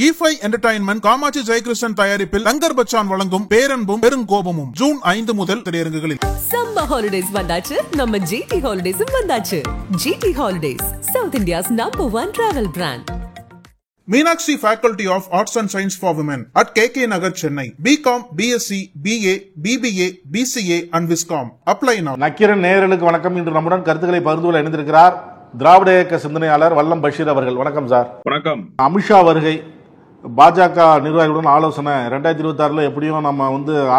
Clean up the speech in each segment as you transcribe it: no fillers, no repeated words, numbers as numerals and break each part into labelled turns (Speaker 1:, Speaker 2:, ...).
Speaker 1: E5 entertainment Kamakshi Jayakrishnan தயாரிப்பில் தங்கர் பச்சான் வழங்கும் பேரன்பும் பெருங்கோபமும் June 5 முதல் திரையரங்குகளில்.
Speaker 2: சம்மர் ஹாலிடேஸ் வந்தாச்சு, நம்ம GT ஹாலிடேஸும் வந்தாச்சு. GT holidays, south India's #1 travel brand.
Speaker 1: Meenakshi Faculty of Arts and Science for Women at KK Nagar, Chennai. BCom, BSc, BA, BBA, BCA and Viscom. Apply now.
Speaker 3: Nakkeeran நேயர்களுக்கு வணக்கம். இன்று நம்முடன் கருத்துக்களை பகிர்ந்து கொள்ள இணைந்திருக்கிறார் திராவிட இயக்க சிந்தனையாளர் வல்லம் பஷீர் அவர்கள். வணக்கம் சார்.
Speaker 4: வணக்கம்.
Speaker 3: அமித்ஷா வருகை, பாஜக நிர்வாகிகளுடன் ஆலோசனை, 2026 எப்படியும் நம்ம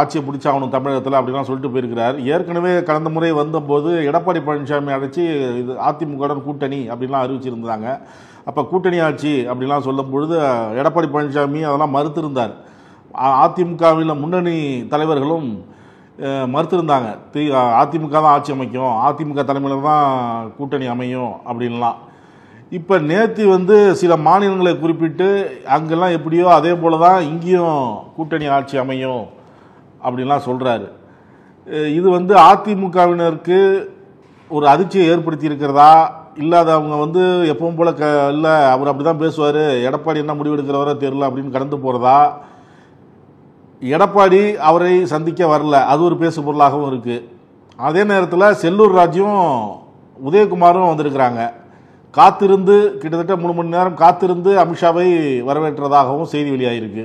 Speaker 3: ஆட்சியை பிடிச்சாகணும் தமிழகத்தில் அப்படிலாம் சொல்லிட்டு போயிருக்கிறார். ஏற்கனவே கடந்த முறை வந்தபோது எடப்பாடி பழனிசாமி அழைச்சி இது அதிமுகவுடன் கூட்டணி அப்படின்லாம் அறிவிச்சிருந்தாங்க. அப்போ கூட்டணி ஆட்சி அப்படிலாம் சொல்லும் பொழுது எடப்பாடி பழனிசாமி அதெல்லாம் மறுத்திருந்தார். அதிமுகவில் முன்னணி தலைவர்களும் மறுத்திருந்தாங்க. அதிமுக தான் ஆட்சி அமைக்கும், அதிமுக தலைமையில் தான் கூட்டணி அமையும் அப்படின்லாம். இப்போ நேற்று சில மாநிலங்களை குறிப்பிட்டு அங்கெல்லாம் எப்படியோ அதே போல தான் இங்கேயும் கூட்டணி ஆட்சி அமையும் அப்படின்லாம் சொல்கிறாரு. இது அதிமுகவினருக்கு ஒரு அதிர்ச்சியை ஏற்படுத்தி இருக்கிறதா, இல்லாத அவங்க எப்பவும் போல இல்லை அவர் அப்படி தான் பேசுவார், எடப்பாடி என்ன முடிவெடுக்கிறவரோ தெரியல அப்படின்னு கடந்து போகிறதா, எடப்பாடி அவரை சந்திக்க வரல, அது ஒரு பேசு பொருளாகவும் இருக்குது. அதே நேரத்தில் செல்லூர் ராஜும் உதயகுமாரும் வந்திருக்கிறாங்க. காத்திருந்து கிட்டத்தட்ட 3 மணி நேரம் காத்திருந்து அமித்ஷாவை வரவேற்றதாகவும் செய்தி வெளியாகிருக்கு.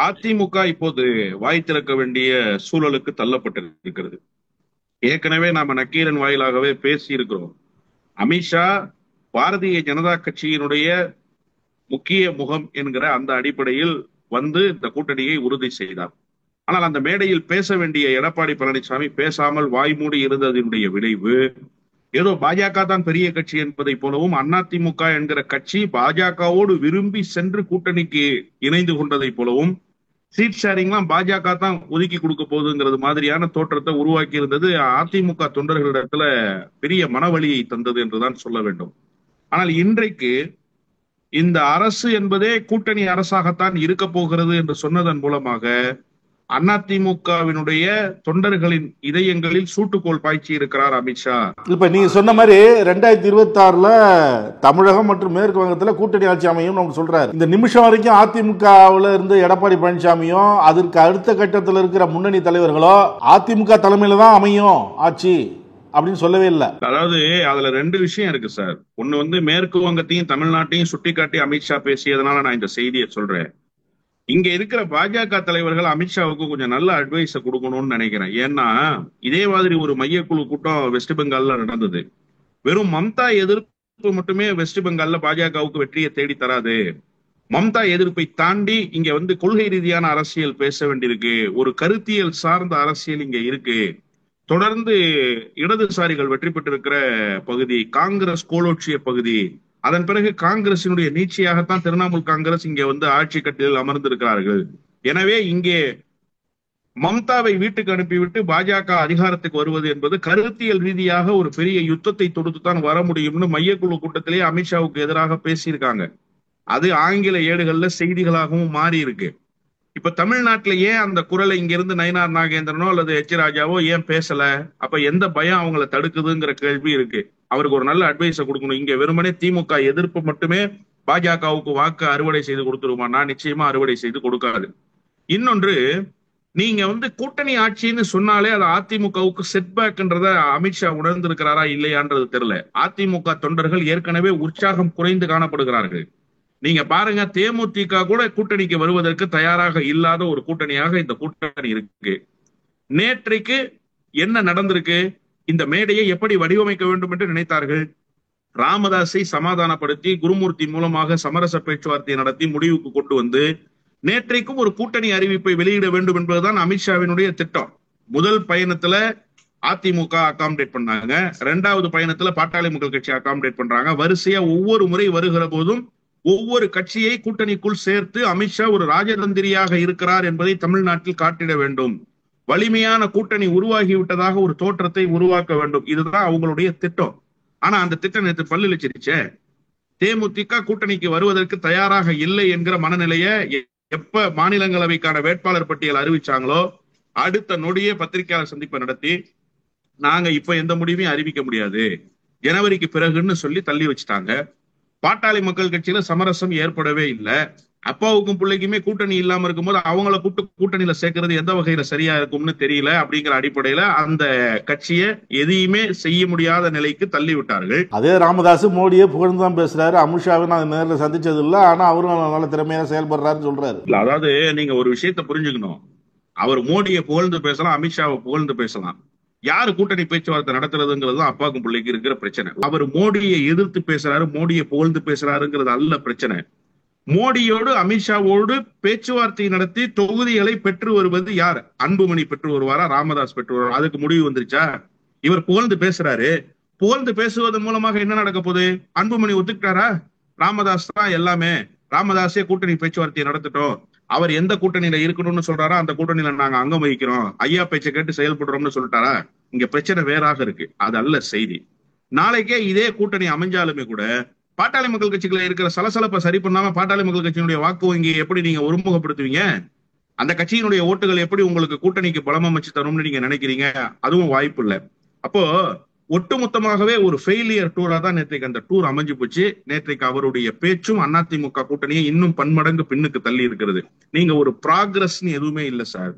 Speaker 4: அதிமுக இப்போது வாய் திறக்க வேண்டிய சூழலுக்கு தள்ளப்பட்டிருக்கிறது. ஏற்கனவே நாம நக்கீரன் வாயிலாகவே பேசி இருக்கிறோம். அமித்ஷா பாரதிய ஜனதா கட்சியினுடைய முக்கிய முகம் என்கிற அந்த அடிப்படையில் இந்த கூட்டணியை உறுதி செய்தார். ஆனால் அந்த மேடையில் பேச வேண்டிய எடப்பாடி பழனிசாமி பேசாமல் வாய்மூடி இருந்ததனுடைய விளைவு ஏதோ பாஜக தான் பெரிய கட்சி என்பதை போலவும், அதிமுக என்கிற கட்சி பாஜகவோடு விரும்பி சென்று கூட்டணிக்கு இணைந்து கொண்டதை போலவும், சீட் ஷேரிங்லாம் பாஜக தான் ஒதுக்கி கொடுக்க போகுதுங்கிறது மாதிரியான தோற்றத்தை உருவாக்கி இருந்தது. அதிமுக தொண்டர்களிடத்துல பெரிய மனவலியை தந்தது என்றுதான் சொல்ல வேண்டும். ஆனால் இன்றைக்கு இந்த அரசு என்பதே கூட்டணி அரசாகத்தான் இருக்க போகிறது என்று சொன்னதன் மூலமாக அதிமுகவினுடைய தொண்டர்களின் இதயங்களில் சூட்டுக்கோள் பாய்ச்சி இருக்கிறார் அமித்ஷா.
Speaker 3: இப்ப நீங்க சொன்ன மாதிரி 2026 தமிழகம் மற்றும் மேற்கு வங்கத்தில் கூட்டணி ஆட்சி அமையும் நம்ம சொல்றாரு. இந்த நிமிஷம் வரைக்கும் அதிமுகவில் இருந்து எடப்பாடி பழனிசாமியும் அதற்கு அடுத்த கட்டத்தில் இருக்கிற முன்னணி தலைவர்களோ அதிமுக தலைமையில தான் அமையும் ஆட்சி அப்படின்னு சொல்லவே இல்லை.
Speaker 4: அதாவது அதுல 2 விஷயம் இருக்கு சார். ஒண்ணு மேற்கு வங்கத்தையும் தமிழ்நாட்டையும் சுட்டிக்காட்டி அமித்ஷா பேசியதுனால நான் இந்த செய்தியை சொல்றேன். இங்க இருக்கிற பாஜக தலைவர்கள் அமித்ஷாவுக்கு கொஞ்சம் நல்ல அட்வைஸ கொடுக்கணும்னு நினைக்கிறேன். ஏன்னா இதே மாதிரி ஒரு மையக்குழு கூட்டம் வெஸ்ட் பெங்கால்ல நடந்தது. வெறும் மம்தா எதிர்ப்பு மட்டுமே வெஸ்ட் பெங்கால்ல பாஜகவுக்கு வெற்றியை தேடி தராது. மம்தா எதிர்ப்பை தாண்டி இங்க கொள்கை ரீதியான அரசியல் பேச வேண்டியிருக்கு. ஒரு கருத்தியல் சார்ந்த அரசியல் இங்க இருக்கு. தொடர்ந்து இடதுசாரிகள் வெற்றி பெற்றிருக்கிற பகுதி, காங்கிரஸ் கோலோச்சிய பகுதி. அதன் பிறகு காங்கிரசினுடைய நீட்சியாகத்தான் திரிணாமுல் காங்கிரஸ் இங்க ஆட்சி கட்டிலில் அமர்ந்திருக்கிறார்கள். எனவே இங்கே மம்தாவை வீட்டுக்கு அனுப்பிவிட்டு பாஜக அதிகாரத்துக்கு வருவது என்பது கருத்தியல் ரீதியாக ஒரு பெரிய யுத்தத்தை தொடுத்துத்தான் வர முடியும்னு மையக்குழு கூட்டத்திலே அமித்ஷாவுக்கு எதிராக பேசியிருக்காங்க. அது ஆங்கில ஏடுகள்ல செய்திகளாகவும் மாறி இருக்கு. இப்ப தமிழ்நாட்டில ஏன் அந்த குரலை இங்க இருந்து நயினார் நாகேந்திரனோ அல்லது எச் ராஜாவோ ஏன் பேசல? அப்ப எந்த பயம் அவங்களை தடுக்குதுங்கிற கேள்வி இருக்கு. அவருக்கு ஒரு நல்ல அட்வைஸ கொடுக்கணும். இங்க வெறுமனே திமுக எதிர்ப்பு மட்டுமே பாஜகவுக்கு வாக்கு அறுவடை செய்து கொடுத்துருமானா? நிச்சயமா அறுவடை செய்து கொடுக்காது. இன்னொன்று, நீங்க கூட்டணி ஆட்சின்னு சொன்னாலே அது அதிமுகவுக்கு செட்பேக்ன்றத அமித்ஷா உணர்ந்திருக்கிறாரா இல்லையான்றது தெரியல. அதிமுக தொண்டர்கள் ஏற்கனவே உற்சாகம் குறைந்து காணப்படுகிறார்கள். நீங்க பாருங்க, தேமுதிக கூட கூட்டணிக்கு வருவதற்கு தயாராக இல்லாத ஒரு கூட்டணியாக இந்த கூட்டணி இருக்கு. நேற்றைக்கு என்ன நடந்திருக்கு? இந்த மேடையை எப்படி வடிவமைக்க வேண்டும் என்று நினைத்தார்கள்? ராமதாஸை சமாதானப்படுத்தி குருமூர்த்தி மூலமாக சமரச பேச்சுவார்த்தை நடத்தி முடிவுக்கு கொண்டு நேற்றைக்கும் ஒரு கூட்டணி அறிவிப்பை வெளியிட வேண்டும் என்பதுதான் அமித்ஷாவினுடைய திட்டம். முதல் பயணத்துல அதிமுக அகாமடேட் பண்ணாங்க, 2வது பயணத்துல பாட்டாளி மக்கள் கட்சி அகாமடேட் பண்றாங்க. வரிசையா ஒவ்வொரு முறை வருகிற போதும் ஒவ்வொரு கட்சியை கூட்டணிக்குள் சேர்த்து அமித்ஷா ஒரு ராஜதந்திரியாக இருக்கிறார் என்பதை தமிழ்நாட்டில் காட்டிட வேண்டும். வலிமையான கூட்டணி உருவாகிவிட்டதாக ஒரு தோற்றத்தை உருவாக்க வேண்டும். இதுதான் அவங்களுடைய திட்டம். ஆனா அந்த திட்டம் நேற்று பல்லிழிச்சிருச்சே. தேமுதிக கூட்டணிக்கு வருவதற்கு தயாராக இல்லை என்கிற மனநிலையை எப்ப மாநிலங்களவைக்கான வேட்பாளர் பட்டியல் அறிவிச்சாங்களோ அடுத்த நொடியே பத்திரிகையாளர் சந்திப்பை நடத்தி நாங்க இப்ப எந்த முடிவையும் அறிவிக்க முடியாது, ஜனவரிக்கு பிறகுன்னு சொல்லி தள்ளி வச்சுட்டாங்க. பாட்டாளி மக்கள் கட்சியில சமரசம் ஏற்படவே இல்லை. அப்பாவுக்கும் பிள்ளைக்குமே கூட்டணி இல்லாம இருக்கும்போது அவங்கள கூட்டணியில சேர்க்கறது எந்த வகையில சரியா இருக்கும்னு தெரியல. அப்படிங்கிற அடிப்படையில அந்த கட்சியை எதையுமே செய்ய முடியாத நிலைக்கு தள்ளி விட்டார்கள்.
Speaker 3: அதே ராமதாஸ் மோடியை புகழ்ந்துதான் பேசுறாரு. அமித்ஷாவை நான் நேரில் சந்திச்சது இல்லை, ஆனா அவரும் நல்ல திறமையா செயல்படுறாருன்னு சொல்றாரு.
Speaker 4: அதாவது நீங்க ஒரு விஷயத்த புரிஞ்சுக்கணும். அவர் மோடியை புகழ்ந்து பேசலாம், அமித்ஷாவை புகழ்ந்து பேசலாம். யாரு கூட்டணி பேச்சுவார்த்தை நடத்துறதுங்கிறது அப்பாவுக்கும் பிள்ளைக்கு இருக்கிற பிரச்சனை. அவர் மோடியை எதிர்த்து பேசுறாரு, மோடியை புகழ்ந்து பேசுறாருங்கிறது அல்ல பிரச்சனை. மோடியோடு அமித்ஷாவோடு பேச்சுவார்த்தை நடத்தி தொகுதிகளை பெற்று வருவது யார்? அன்புமணி பெற்று வருவாரா, ராமதாஸ் பெற்று வருவாரா? அதுக்கு முடிவு வந்துருச்சா? இவர் புகழ்ந்து பேசுறாரு. புகழ்ந்து பேசுவதன் மூலமாக என்ன நடக்க போகுது? அன்புமணி ஒத்துக்கிட்டாரா? ராமதாஸ் தான் எல்லாமே, ராமதாஸே கூட்டணி பேச்சுவார்த்தையை நடத்திட்டோம், அவர் எந்த கூட்டணியில இருக்கணும்னு சொல்றாரா அந்த கூட்டணியில நாங்க அங்கம் வகிக்கிறோம், ஐயா பேச்சை கேட்டு செயல்படுறோம்னு சொல்லிட்டாரா? இங்க பிரச்சனை வேறாக இருக்கு. அது அல்ல செய்தி. நாளைக்கே இதே கூட்டணி அமைஞ்சாலுமே கூட பாட்டாளி மக்கள் கட்சிகளை இருக்கிற சலசலப்பை சரி பண்ணாம பாட்டாளி மக்கள் கட்சியினுடைய வாக்கு வங்கியை எப்படி நீங்க ஒருமுகப்படுத்துவீங்க? அந்த கட்சியினுடைய ஓட்டுகள் எப்படி உங்களுக்கு கூட்டணிக்கு பலம் அமைச்சு தரும்னு நீங்க நினைக்கிறீங்க? அதுவும் வாய்ப்பு இல்லை. அப்போ ஒட்டுமொத்தமாகவே ஒரு ஃபெயிலியர் டூரா தான் நேற்றைக்கு அந்த டூர் அமைஞ்சு போச்சு. நேற்றைக்கு அவருடைய பேச்சும் அதிமுக கூட்டணியை இன்னும் பன்மடங்கு பின்னுக்கு தள்ளி இருக்கிறது. நீங்க ஒரு ப்ராக்ரஸ்ன்னு எதுவுமே இல்லை சார்.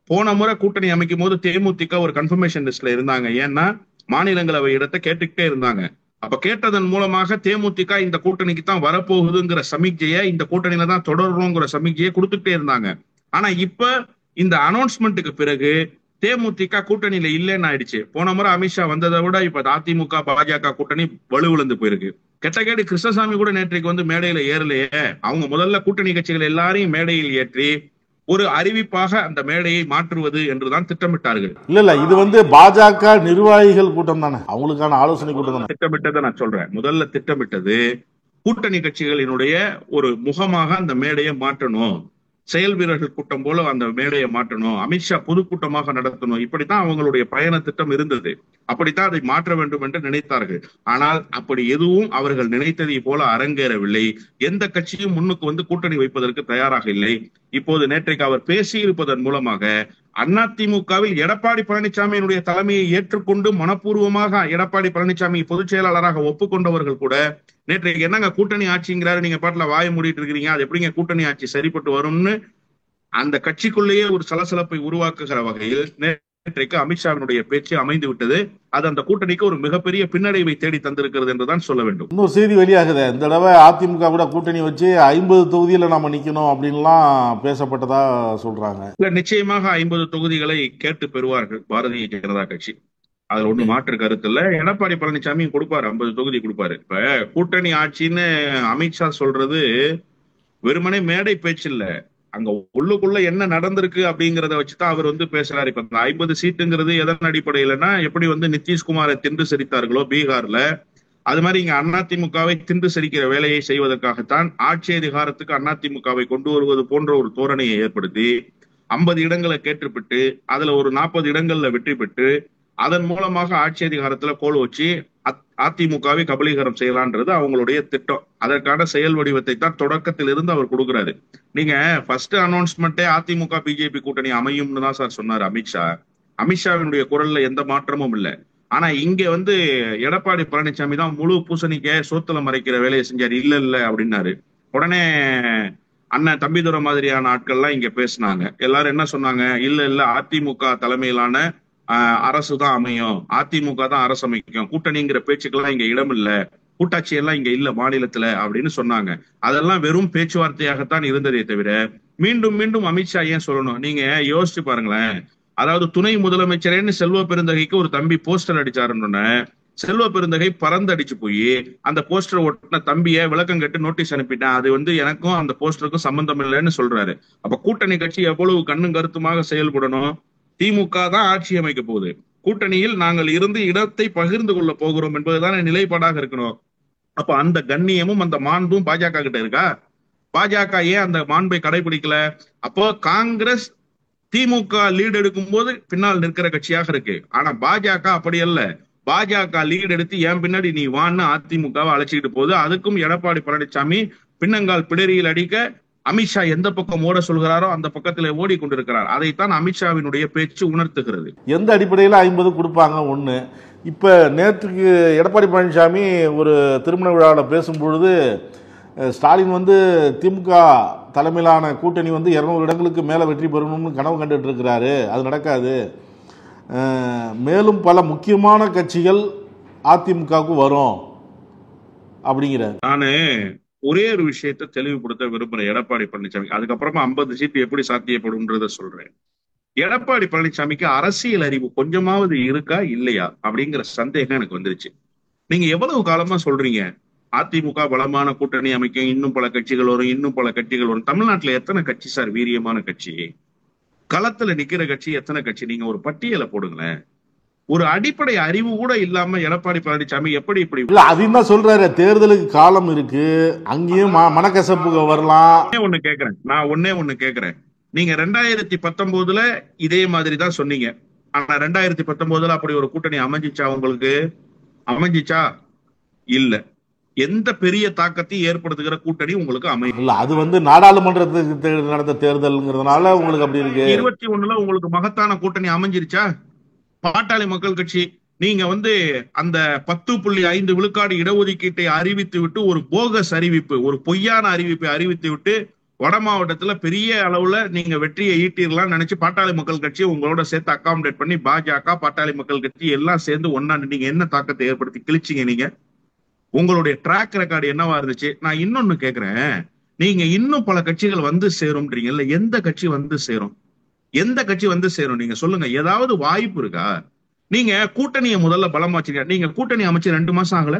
Speaker 4: போன முறை கூட்டணி அமைக்கும் போது தேமுதிக ஒரு கன்ஃபர்மேஷன் லிஸ்ட்ல இருந்தாங்க. ஏன்னா மாநிலங்களவை இடத்தை கேட்டுக்கிட்டே இருந்தாங்க. அப்ப கேட்டதன் மூலமாக தேமுதிக இந்த கூட்டணிக்கு தான் வரப்போகுதுங்கிற சமிக்ஜையை, இந்த கூட்டணியில தான் தொடர்றோங்கிற சமிக்ஜையை கொடுத்துக்கிட்டே இருந்தாங்க. ஆனா இப்ப இந்த அனௌன்ஸ்மெண்ட்டுக்கு பிறகு தேமுதிக கூட்டணியில இல்லைன்னு ஆயிடுச்சு. போன முறை அமித்ஷா வந்ததை விட இப்ப அதிமுக பாஜக கூட்டணி வலுவிழந்து போயிருக்கு. கெட்டகேடு கிருஷ்ணசாமி கூட நேற்றைக்கு வந்து மேடையில ஏறலையே. அவங்க முதல்ல கூட்டணி கட்சிகள் எல்லாரையும் மேடையில் ஏற்றி ஒரு அறிவிப்பாக அந்த மேடையை மாற்றுவது என்றுதான் திட்டமிட்டார்கள்.
Speaker 3: இல்ல இது வந்து பாஜக நிர்வாகிகள் கூட்டம் தானே, அவங்களுக்கான ஆலோசனை கூட்டம் தானே.
Speaker 4: திட்டமிட்டதை நான் சொல்றேன். முதல்ல திட்டமிட்டது கூட்டணி கட்சிகளினுடைய ஒரு முகமாக அந்த மேடையை மாற்றணும், செயல் வீரர்கள் கூட்டம் போல அந்த மேடையை மாற்றணும், அமித்ஷா பொதுக்கூட்டமாக நடத்தணும். இப்படித்தான் அவங்களுடைய பயண திட்டம் இருந்தது. அப்படித்தான் அதை மாற்ற வேண்டும் என்று நினைத்தார்கள். ஆனால் அப்படி எதுவும் அவர்கள் நினைத்ததை போல அரங்கேறவில்லை. எந்த கட்சியும் முன்னுக்கு வந்து கூட்டணி வைப்பதற்கு தயாராக இல்லை. இப்போது நேற்றைக்கு அவர் பேசியிருப்பதன் மூலமாக அதிமுகவில் எடப்பாடி பழனிசாமியினுடைய தலைமையை ஏற்றுக்கொண்டு மனப்பூர்வமாக எடப்பாடி பழனிசாமி பொதுச் செயலாளராக ஒப்புக்கொண்டவர்கள் கூட நேற்றைக்கு என்னங்க கூட்டணி ஆட்சிங்கிறாரு, நீங்க பாட்டுல வாய மூடிட்டு இருக்கிறீங்க, அது எப்படிங்க கூட்டணி ஆட்சி சரிப்பட்டு வரும்னு அந்த கட்சிக்குள்ளேயே ஒரு சலசலப்பை உருவாக்குகிற வகையில் நேற்றைக்கு அமித்ஷாவினுடைய பேச்சு அமைந்து விட்டது. அது அந்த கூட்டணிக்கு ஒரு மிகப்பெரிய பின்னடைவை தேடி தந்திருக்கிறது என்றுதான் சொல்ல வேண்டும்.
Speaker 3: இன்னொரு செய்தி வெளியாகுது, இந்த தடவை அதிமுக கூட கூட்டணி வச்சு 50 தொகுதியில நாம நிக்கணும் அப்படின்லாம் பேசப்பட்டதா சொல்றாங்க.
Speaker 4: இல்ல, நிச்சயமாக 50 தொகுதிகளை கேட்டு பெறுவார்கள் பாரதிய ஜனதா கட்சி. அதுல ஒண்ணு மாற்று கருத்து இல்ல. எடப்பாடி பழனிசாமி கொடுப்பாரு, 50 தொகுதி கொடுப்பாரு. இப்ப கூட்டணி ஆட்சின்னு அமித்ஷா சொல்றது வெறுமனே மேடை பேச்சு இல்ல, அங்க உள்ளுக்குள்ள என்ன நடந்திருக்கு அப்படிங்கறத வச்சுதான் அவர் வந்து பேசுறாரு. இப்ப 50 சீட்டுங்கிறது எதன் அடிப்படையிலன்னா, எப்படி வந்து நிதிஷ்குமாரை தின்று செரித்தார்களோ பீகார்ல, அது மாதிரி இங்க அதிமுகவை தின்று செரிக்கிற வேலையை செய்வதற்காகத்தான் ஆட்சி அதிகாரத்துக்கு அதிமுகவை கொண்டு வருவது போன்ற ஒரு தோரணையை ஏற்படுத்தி 50 இடங்களை கேட்டுப்பட்டு அதுல ஒரு 40 இடங்கள்ல வெற்றி பெற்று அதன் மூலமாக ஆட்சி அதிகாரத்துல கோல் வச்சு அதிமுகவை கபலீகரம் செய்யலான்றது அவங்களுடைய திட்டம். அதற்கான செயல் வடிவத்தை தான் தொடக்கத்தில் இருந்து அவர் கொடுக்கிறாரு. நீங்க ஃபர்ஸ்ட் அனௌன்ஸ்மெண்டே அதிமுக பிஜேபி கூட்டணி அமையும்னு தான் சார் சொன்னாரு அமித்ஷா. அமித்ஷாவினுடைய குரல்ல எந்த மாற்றமும் இல்லை. ஆனா இங்க வந்து எடப்பாடி பழனிசாமி தான் முழு பூசணிக்க சோத்துல மறைக்கிற வேலையை செஞ்சாரு. இல்ல அப்படின்னாரு. உடனே அண்ணன் தம்பிதுரை மாதிரியான ஆட்கள்லாம் இங்க பேசினாங்க. எல்லாரும் என்ன சொன்னாங்க? இல்ல அதிமுக தலைமையிலான அரசு தான் அமையும், அதிமுக தான் அரசு அமைக்கும், கூட்டணிங்கிற பேச்சுக்கெல்லாம் இங்க இடம் இல்ல, கூட்டாட்சி எல்லாம் இங்க இல்ல மாநிலத்துல அப்படின்னு சொன்னாங்க. அதெல்லாம் வெறும் பேச்சுவார்த்தையாகத்தான் இருந்ததே தவிர மீண்டும் மீண்டும் அமித்ஷா ஏன் சொல்லணும்? நீங்க யோசிச்சு பாருங்களேன். அதாவது துணை முதலமைச்சரேன்னு செல்வ பெருந்தகைக்கு ஒரு தம்பி போஸ்டர் அடிச்சாருன்னு செல்வ பெருந்தகை பறந்து அடிச்சு போய் அந்த போஸ்டர் ஒட்டின தம்பிய விளக்கம் கேட்டு நோட்டீஸ் அனுப்பிட்டேன், அது வந்து எனக்கும் அந்த போஸ்டருக்கும் சம்பந்தம் இல்லைன்னு சொல்றாரு. அப்ப கூட்டணி கட்சி எவ்வளவு கண்ணும் கருத்துமாக செயல்படணும்? திமுக தான் ஆட்சி அமைக்க போகுது, கூட்டணியில் நாங்கள் இருந்து இடத்தை பகிர்ந்து கொள்ள போகிறோம் என்பதுதான் நிலைப்பாடாக இருக்கணும். அப்ப அந்த கண்ணியமும் அந்த மாண்பும் பாஜக கிட்ட இருக்கா? பாஜக ஏன் அந்த மாண்பை கடைபிடிக்கல? அப்போ காங்கிரஸ் திமுக லீடு எடுக்கும் போது பின்னால் நிற்கிற கட்சியாக இருக்கு. ஆனா பாஜக அப்படி அல்ல. பாஜக லீடு எடுத்து ஏன் பின்னாடி நீ வான்னு அதிமுகவை அழைச்சிக்கிட்டு போகுது. அதுக்கும் எடப்பாடி பழனிசாமி பின்னங்கால் பிடரியில் அடிக்க அமித்ஷா எந்த பக்கம் ஓட சொல்கிறாரோ அந்த பக்கத்துல ஓடிக்கொண்டிருக்கிறார். அதைத்தான் அமித்ஷாவினுடைய பேச்சு உணர்த்துகிறது.
Speaker 3: எந்த அடிப்படையில் 50 கொடுப்பாங்க ஒண்ணு. இப்ப நேற்றுக்கு எடப்பாடி பழனிசாமி ஒரு திருமண விழாவில் பேசும்பொழுது ஸ்டாலின் வந்து திமுக தலைமையிலான கூட்டணி வந்து 200 இடங்களுக்கு மேலே வெற்றி பெறணும்னு கனவு கண்டுட்டு இருக்கிறாரு. அது நடக்காது. மேலும் பல முக்கியமான கட்சிகள் அதிமுகவுக்கு வரும் அப்படிங்கிற
Speaker 4: நானு ஒரே ஒரு விஷயத்தை தெளிவுபடுத்த விரும்புறேன் எடப்பாடி பழனிசாமி. அதுக்கப்புறமா 50 சீட்டு எப்படி சாத்தியப்படும்ன்றத சொல்றேன். எடப்பாடி பழனிசாமிக்கு அரசியல் அறிவு கொஞ்சமாவது இருக்கா இல்லையா அப்படிங்கிற சந்தேகம் எனக்கு வந்துருச்சு. நீங்க எவ்வளவு காலமா சொல்றீங்க அதிமுக பலமான கூட்டணி அமைக்கும், இன்னும் பல கட்சிகள் வரும், இன்னும் பல கட்சிகள் வரும். தமிழ்நாட்டுல எத்தனை கட்சி சார் வீரியமான கட்சி? களத்துல நிக்கிற கட்சி எத்தனை கட்சி? நீங்க ஒரு பட்டியலை போடுங்களேன். ஒரு அடிப்படை அறிவு கூட இல்லாம எடப்பாடி பழனிசாமி எப்படி இப்படி
Speaker 3: இல்ல அதையும் தான் சொல்றாரு. தேர்தலுக்கு காலம் இருக்கு, அங்கேயும் மனக்கசப்பு வரலாம்.
Speaker 4: நான் ஒன்னே கேக்குறேன். நீங்க 2019 இதே மாதிரி தான் சொன்னீங்க. ஆனா 2019 அப்படி ஒரு கூட்டணி அமைஞ்சிச்சா? உங்களுக்கு அமைஞ்சிச்சா? இல்ல. எந்த பெரிய தாக்கத்தையும் ஏற்படுத்துகிற கூட்டணி உங்களுக்கு அமையும்
Speaker 3: இல்ல. அது வந்து நாடாளுமன்றத்துக்கு நடந்த தேர்தல்ங்கிறதுனால உங்களுக்கு அப்படி இருக்கு.
Speaker 4: 21 உங்களுக்கு மகத்தான கூட்டணி அமைஞ்சிருச்சா? பாட்டாளி மக்கள் கட்சி நீங்க வந்து அந்த 10.5 விழுக்காடு இடஒதுக்கீட்டை அறிவித்து விட்டு ஒரு போகஸ் அறிவிப்பு, ஒரு பொய்யான அறிவிப்பை அறிவித்து விட்டு வட மாவட்டத்துல பெரிய அளவுல நீங்க வெற்றியை ஈட்டிடலாம் நினைச்சு பாட்டாளி மக்கள் கட்சி உங்களோட சேர்த்து அகாமடேட் பண்ணி பாஜக பாட்டாளி மக்கள் கட்சி எல்லாம் சேர்ந்து ஒன்னா நீங்க என்ன தாக்கத்தை ஏற்படுத்தி கிழிச்சிங்க? நீங்க உங்களுடைய ட்ராக் ரெக்கார்டு என்னவா இருந்துச்சு? நான் இன்னொன்னு கேக்குறேன். நீங்க இன்னும் பல கட்சிகள் வந்து சேரும்ன்றீங்கல்ல, எந்த கட்சி வந்து சேரும்? எந்த கட்சி வந்து சேரும்? நீங்க சொல்லுங்க. ஏதாவது வாய்ப்பு இருக்கா? நீங்க கூட்டணியை முதல்ல பலமாச்சுங்க. நீங்க கூட்டணி அமைச்சு 2 மாசம் ஆகல.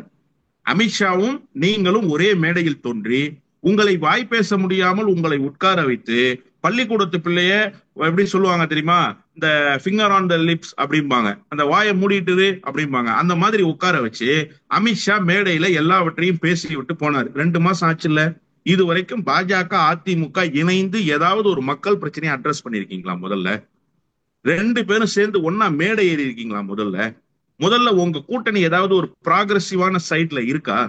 Speaker 4: அமித்ஷாவும் நீங்களும் ஒரே மேடையில் தோன்றி உங்களை வாய் பேச முடியாமல் உங்களை உட்கார வைத்து பள்ளிக்கூடத்து பிள்ளைய எப்படி சொல்லுவாங்க தெரியுமா? இந்த ஃபிங்கர் ஆன் த லிப்ஸ் அப்படிம்பாங்க, அந்த வாயை மூடிட்டு அப்படிம்பாங்க. அந்த மாதிரி உட்கார வச்சு அமித்ஷா மேடையில எல்லாவற்றையும் பேசி விட்டு போனார். 2 மாசம் ஆச்சுல்ல. இது வரைக்கும் பாஜக அதிமுக இணைந்து ஏதாவது ஒரு மக்கள் பிரச்சனையை அட்ரஸ் பண்ணிருக்கீங்களா? முதல்ல 2 பேரும் சேர்ந்து ஒன்னா மேடை ஏறி இருக்கீங்களா? முதல்ல உங்க கூட்டணி ஏதாவது ஒரு ப்ராகிரசிவான சைட்ல இருக்கா?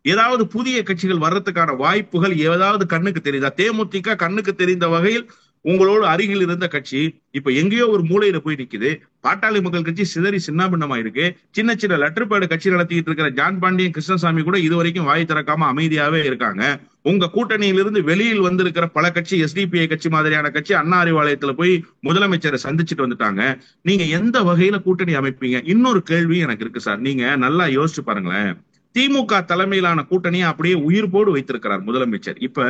Speaker 4: ஏதாவது புதிய கட்சிகள் வர்றதுக்கான வாய்ப்புகள் ஏதாவது கண்ணுக்கு தெரியுதா? தேமுதிக கண்ணுக்கு தெரிந்த வகையில் உங்களோட அருகில் இருந்த கட்சி இப்ப எங்கேயோ ஒரு மூலையில போய் நிக்குது. பாட்டாளி மக்கள் கட்சி சிதறி சின்னாபின்னமா இருக்கு. சின்ன சின்ன லெட்டர் பேடு கட்சி நடத்திட்டு இருக்கிற ஜான் பாண்டியன், கிருஷ்ணசாமி கூட இது வரைக்கும் வாய் திறக்காம அமைதியாவே இருக்காங்க. உங்க கூட்டணியிலிருந்து வெளியில் வந்திருக்கிற பல கட்சி, எஸ்டிபிஐ கட்சி மாதிரியான கட்சி அண்ணா அறிவாலயத்துல போய் முதலமைச்சரை சந்திச்சுட்டு வந்துட்டாங்க. நீங்க எந்த வகையில கூட்டணி அமைப்பீங்க? இன்னொரு கேள்வி எனக்கு இருக்கு சார். நீங்க நல்லா யோசிச்சு பாருங்களேன். திமுக தலைமையிலான கூட்டணியை அப்படியே உயிர்ப்போடு வைத்திருக்கிறார் முதலமைச்சர். இப்ப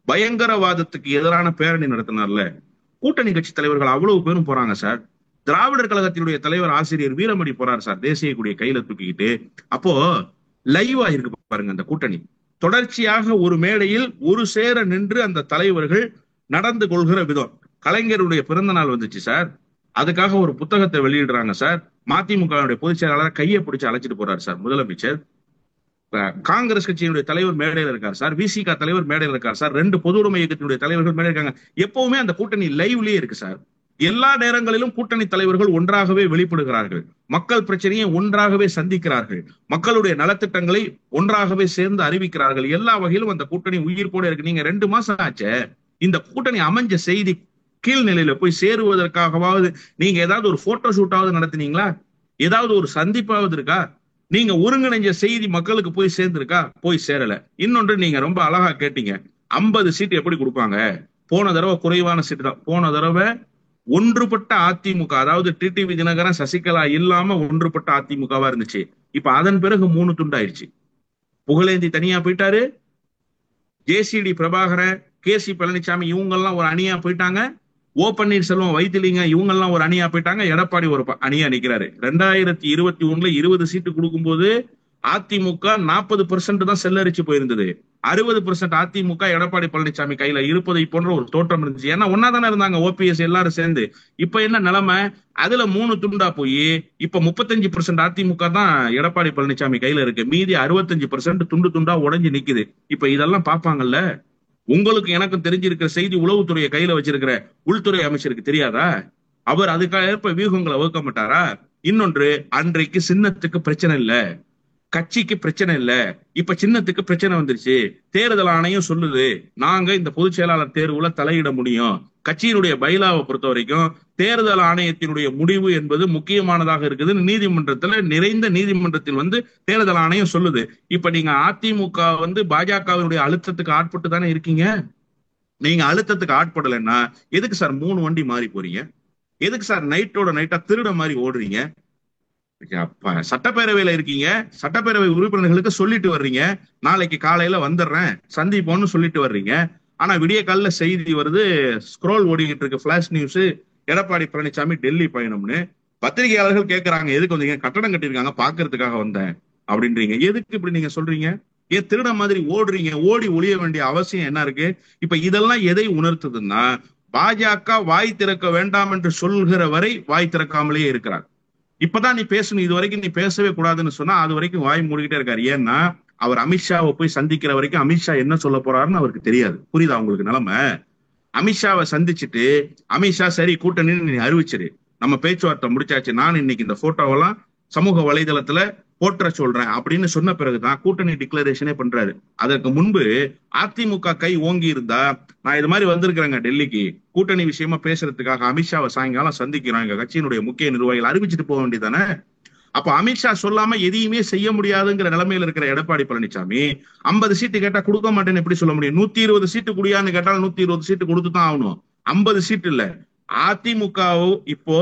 Speaker 4: பயங்கரவாதத்துக்கு எதிரான பேரணி நடத்தினார்ல, கூட்டணி கட்சி தலைவர்கள் அவ்வளவு பேரும் போறாங்க சார். திராவிடர் கழகத்தினுடைய தலைவர் ஆசிரியர் வீரமணி போறார் சார், தேசிய கொடியை கையில தூக்கிக்கிட்டு. அப்போ லைவா இருக்கு பாருங்க அந்த கூட்டணி. தொடர்ச்சியாக ஒரு மேடையில் ஒரு சேர நின்று அந்த தலைவர்கள் நடந்து கொள்கிற விதம். கலைஞருடைய பிறந்த நாள் வந்துச்சு சார், அதுக்காக ஒரு புத்தகத்தை வெளியிடுறாங்க சார். மதிமுக பொதுச் செயலாளர் கையை பிடிச்சு அழைச்சிட்டு போறாரு சார் முதலமைச்சர். காங்கிரஸ் கட்சியினுடைய தலைவர் மேடையில் இருக்கார் சார், விசிக தலைவர் மேடையில் இருக்கார் சார், 2 பொது உடைமை இயக்கத்தினுடைய தலைவர்கள் மேடையில் இருக்காங்க. எப்பவுமே அந்த கூட்டணி லைவ்லயே இருக்கு சார். எல்லா நேரங்களிலும் கூட்டணி தலைவர்கள் ஒன்றாகவே வெளிப்படுகிறார்கள். மக்கள் பிரச்சனையை ஒன்றாகவே சந்திக்கிறார்கள். மக்களுடைய நலத்திட்டங்களை ஒன்றாகவே சேர்ந்து அறிவிக்கிறார்கள். எல்லா வகையிலும் அந்த கூட்டணி உயிர்ப்போட இருக்கு. நீங்க 2 மாசம் ஆச்சு இந்த கூட்டணி அமைஞ்ச செய்தி கீழ்நிலையில போய் சேருவதற்காகவாவது நீங்க ஏதாவது ஒரு போட்டோ ஷூட்டாவது நடத்தினீங்களா? ஏதாவது ஒரு சந்திப்பாவது இருக்கா? நீங்க ஒருங்கிணைஞ்ச செய்தி மக்களுக்கு போய் சேர்ந்திருக்கா? போய் சேரல. இன்னொன்று நீங்க ரொம்ப அழகா கேட்டீங்க, 50 சீட்டு எப்படி கொடுப்பாங்க? போன தடவை குறைவான சீட்டு தான். போன தடவை ஒன்றுபட்ட அதிமுக, அதாவது டிடிவி தினகரன் சசிகலா இல்லாம ஒன்றுபட்ட அதிமுகவா இருந்துச்சு. இப்ப அதன் பிறகு 3 துண்டாயிருச்சு. புகழேந்தி தனியா போயிட்டாரு, ஜேசிடி பிரபாகரன், கேசி பழனிசாமி இவங்க எல்லாம் ஒரு அணியா போயிட்டாங்க, ஓ பன்னீர்செல்வம், வைத்திலிங்க இவங்க எல்லாம் ஒரு அணியா போயிட்டாங்க, எடப்பாடி ஒரு அணியா நிக்கிறாரு. 2021 20 சீட்டு கொடுக்கும்போது அதிமுக 40% தான் செல்லரிச்சு போயிருந்தது. 60% அதிமுக எடப்பாடி பழனிசாமி கையில இருப்பதை போன்ற ஒரு தோற்றம் இருந்துச்சு. ஏன்னா ஒன்னாதானே இருந்தாங்க ஓபிஎஸ் எல்லாரும் சேர்ந்து. இப்ப என்ன நிலைமை? அதுல 3 துண்டா போய் இப்ப 35% அதிமுக தான் எடப்பாடி பழனிசாமி கையில இருக்கு. மீதி 65% துண்டு துண்டா உடைஞ்சு நிக்குது. இப்ப இதெல்லாம் பாப்பாங்கல்ல. உங்களுக்கு எனக்கும் தெரிஞ்சிருக்கிற செய்தி உளவுத்துறையை கையில வச்சிருக்கிற உள்துறை அமைச்சருக்கு தெரியாதா? அவர் அதுக்காக ஏற்ப வியூகங்களை வகுக்க மாட்டாரா? இன்னொன்று, அன்றைக்கு சின்னத்துக்கு பிரச்சனை இல்ல, கட்சிக்கு பிரச்சனை இல்ல, இப்ப சின்னத்துக்கு பிரச்சனை வந்துருச்சு. தேர்தல் ஆணையம் சொல்லுது நாங்க இந்த பொதுச் செயலாளர் தேர்வுல தலையிட முடியும், கட்சியினுடைய பைலாவை பொறுத்த வரைக்கும் தேர்தல் ஆணையத்தினுடைய முடிவு என்பது முக்கியமானதாக இருக்குது. நீதிமன்றத்துல நிறைந்த நீதிமன்றத்தில் தேர்தல் ஆணையம் சொல்லுது. இப்ப நீங்க அதிமுக பாஜகவினுடைய அழுத்தத்துக்கு ஆட்பட்டு தானே இருக்கீங்க. நீங்க அழுத்தத்துக்கு ஆட்படலைன்னா எதுக்கு சார் 3 வண்டி மாறி போறீங்க? எதுக்கு சார் நைட்டோட நைட்டா திருட மாதிரி ஓடுறீங்க? சட்டப்பேரவையில இருக்கீங்க, சட்டப்பேரவை உறுப்பினர்களுக்கு சொல்லிட்டு வர்றீங்க, நாளைக்கு காலையில வந்துடுறேன் சந்திப்போம்னு சொல்லிட்டு வர்றீங்க. ஆனா விடிய காலையில செய்தி வருது, ஸ்க்ரோல் ஓடிக்கிட்டு இருக்கு பிளாஷ் நியூஸ், எடப்பாடி பழனிசாமி டெல்லி பயணம்னு. பத்திரிகையாளர்கள் கேட்கறாங்க, எதுக்கு வந்தீங்க? கட்டடம் கட்டியிருக்காங்க பாக்குறதுக்காக வந்தேன் அப்படின்றீங்க. எதுக்கு இப்படி நீங்க சொல்றீங்க? ஏன் திருட மாதிரி ஓடுறீங்க? ஓடி ஒளிய வேண்டிய அவசியம் என்ன இருக்கு? இப்ப இதெல்லாம் எதை உணர்த்துதுன்னா, பாஜக வாய் திறக்க வேண்டாம் என்று சொல்கிற வரை வாய் திறக்காமலேயே இருக்கிறார். இப்பதான் நீ பேசணும், இது வரைக்கும் நீ பேசவே கூடாதுன்னு சொன்னா அது வரைக்கும் வாய் மூடிக்கிட்டே இருக்காரு. ஏன்னா அவர் அமித்ஷாவை போய் சந்திக்கிற வரைக்கும் அமித்ஷா என்ன சொல்ல போறாருன்னு அவருக்கு தெரியாது. புரியுதா உங்களுக்கு நிலைமை? அமித்ஷாவை சந்திச்சுட்டு அமித்ஷா சரி கூட்டணின்னு நீ அறிவிச்சிரு, நம்ம பேச்சுவார்த்தை முடிச்சாச்சு, நான் இன்னைக்கு இந்த போட்டோவெல்லாம் சமூக வலைதளத்துல போற்ற சொல்றேன் அப்படின்னு சொன்ன பிறகுதான் கூட்டணி டிக்ளரேஷனே பண்றாரு. அதற்கு முன்பு அதிமுக கை ஓங்கி இருந்தா, நான் இது மாதிரி வந்திருக்கிறேங்க டெல்லிக்கு கூட்டணி விஷயமா பேசுறதுக்காக, அமித்ஷாவை சாயங்காலம் சந்திக்கிறோம், எங்க கட்சியினுடைய முக்கிய நிர்வாகிகள் அறிவிச்சுட்டு போக வேண்டியதானே. அப்ப அமித்ஷா சொல்லாம எதையுமே செய்ய முடியாதுங்கிற நிலைமையில இருக்கிற எடப்பாடி பழனிசாமி 50 சீட்டு கேட்டா கொடுக்க மாட்டேன்னு எப்படி சொல்ல முடியும்? 120 சீட்டு குடியான்னு கேட்டாலும் 120 சீட்டு கொடுத்துதான் ஆகணும். 50 சீட்டு இல்ல. அதிமுக இப்போ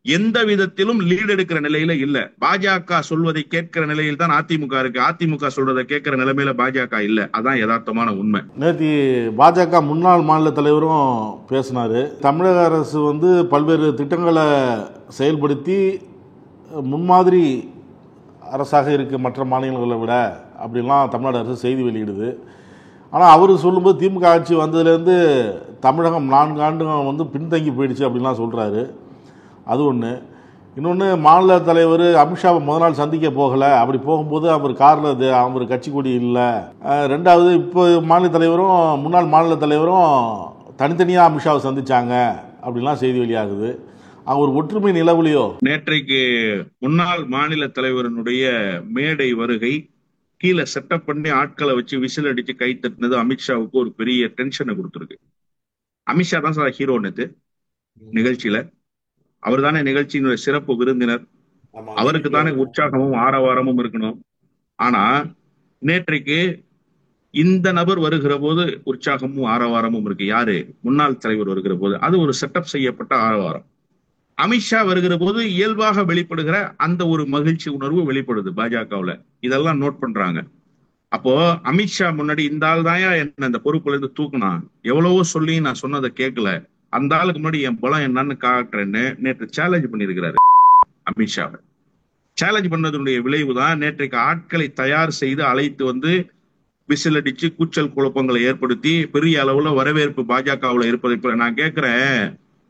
Speaker 4: எந்த விதத்திலும் லீட் எடுக்கிற நிலையில இல்ல. பாஜக சொல்வதை கேட்கிற நிலையில் தான் அதிமுக இருக்கு. அதிமுக சொல்றதை கேட்கிற நிலைமையில பாஜக இல்ல. அதான் யதார்த்தமான உண்மை.
Speaker 3: நேற்று பாஜக முன்னாள் மாநில தலைவரும் பேசினாரு. தமிழக அரசு பல்வேறு திட்டங்களை செயல்படுத்தி முன்மாதிரி அரசாக இருக்கு மற்ற மாநிலங்களை விட அப்படிலாம் தமிழ்நாடு அரசு செய்தி வெளியிடுது. ஆனால் அவர் சொல்லும்போது திமுக ஆட்சி வந்ததுலேருந்து தமிழகம் 4 ஆண்டுகள் பின்தங்கி போயிடுச்சு அப்படின்லாம் சொல்கிறாரு. அது ஒன்று. இன்னொன்று, மாநில தலைவர் அமித்ஷாவை முதல் நாள் சந்திக்க போகலை. அப்படி போகும்போது அவர் காரில் அவர் கட்சி கொடி இல்லை. ரெண்டாவது, இப்போ முன்னாள் மாநில தலைவரும் தனித்தனியாக அமித்ஷாவை சந்திச்சாங்க அப்படின்லாம் செய்தி வெளியாகுது. ஒரு ஒற்றுமை நிலவுலையோ?
Speaker 4: நேற்றைக்கு முன்னாள் மாநில தலைவரனுடைய மேடை வருகை கீழே செட்டப் பண்ணி ஆட்களை வச்சு விசில் அடிச்சு கை தட்டினது அமித்ஷாவுக்கு ஒரு பெரிய டென்ஷனை கொடுத்துருக்கு. அமித்ஷா தான் சார் ஹீரோ நேத்து நிகழ்ச்சியில. அவர் தானே நிகழ்ச்சியினுடைய சிறப்பு விருந்தினர். அவருக்கு தானே உற்சாகமும் ஆரவாரமும் இருக்கணும். ஆனா நேற்றைக்கு இந்த நபர் வருகிற போது உற்சாகமும் ஆரவாரமும் இருக்கு. யாரு? முன்னாள் தலைவர் வருகிற போது அது ஒரு செட்டப் செய்யப்பட்ட ஆரவாரம். அமித்ஷா வருகிற போது இயல்பாக வெளிப்படுகிற அந்த ஒரு மகிழ்ச்சி உணர்வு வெளிப்படுது பாஜகவுல. இதெல்லாம் நோட் பண்றாங்க. அப்போ அமித்ஷா முன்னாடி இந்த ஆள் தாயா என்ன இந்த பொறுப்புல இருந்து தூக்குனா, எவ்வளவோ சொல்லி நான் சொன்னதை கேட்கல, அந்த ஆளுக்கு முன்னாடி என் பலம் என்னன்னு காட்டுறேன்னு நேற்று சேலஞ்ச் பண்ணிருக்கிறாரு. அமித்ஷாவை சேலஞ்ச் பண்ணதனுடைய விளைவுதான் நேற்றைக்கு ஆட்களை தயார் செய்து அழைத்து விசில் அடிச்சு கூச்சல் குழப்பங்களை ஏற்படுத்தி பெரிய அளவுல வரவேற்பு பாஜகவுல இருப்பதை. இப்ப நான் கேட்கிறேன்,